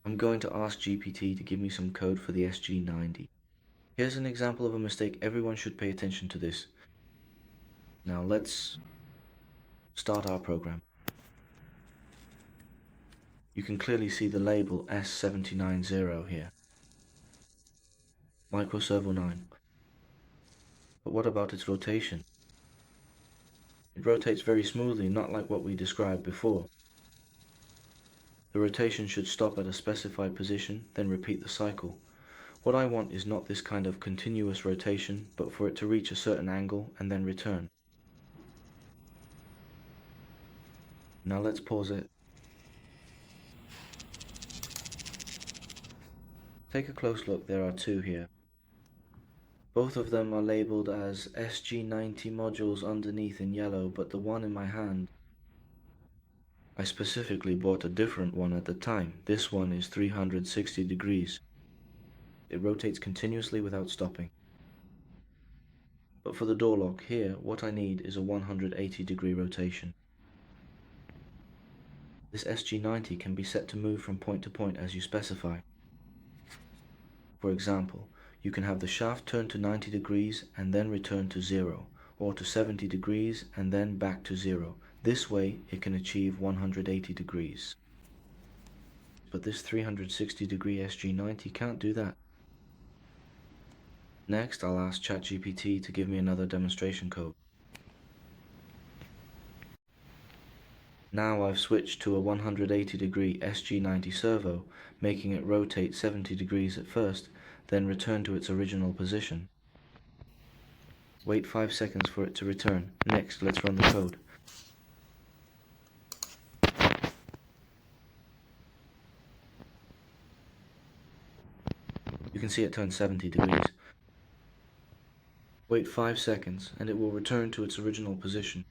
I'm going to ask GPT to give me some code for the SG90. Here's an example of a mistake. Everyone should pay attention to this. Now let's start our program. You can clearly see the label S790 here. Micro Servo 9. But what about its rotation? It rotates very smoothly, not like what we described before. The rotation should stop at a specified position, then repeat the cycle. What I want is not this kind of continuous rotation, but for it to reach a certain angle and then return. Now let's pause it. Take a close look, there are two here. Both of them are labeled as SG90 modules underneath in yellow, but the one in my hand, I specifically bought a different one at the time. This one is 360 degrees. It rotates continuously without stopping. But for the door lock here, what I need is a 180 degree rotation. This SG90 can be set to move from point to point as you specify. For example, you can have the shaft turn to 90 degrees and then return to 0, or to 70 degrees and then back to 0. This way it can achieve 180 degrees. But this 360 degree SG90 can't do that. Next, I'll ask ChatGPT to give me another demonstration code. Now I've switched to a 180 degree SG90 servo, making it rotate 70 degrees at first, then return to its original position. Wait 5 seconds for it to return. Next, let's run the code. You can see it turns 70 degrees. Wait 5 seconds and it will return to its original position.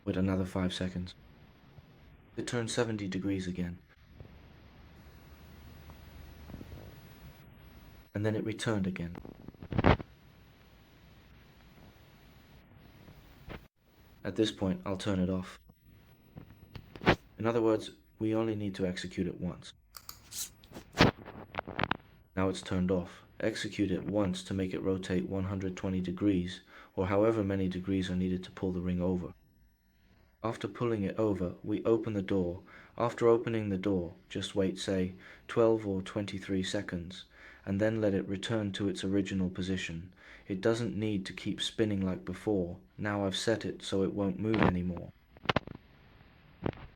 Wait another 5 seconds. It turns 70 degrees again. And then it returned again. At this point, I'll turn it off. In other words, we only need to execute it once. Now it's turned off. Execute it once to make it rotate 120 degrees, or however many degrees are needed to pull the ring over. After pulling it over, we open the door. After opening the door, just wait, say, 12 or 23 seconds, and then let it return to its original position. It doesn't need to keep spinning like before. Now I've set it so it won't move anymore.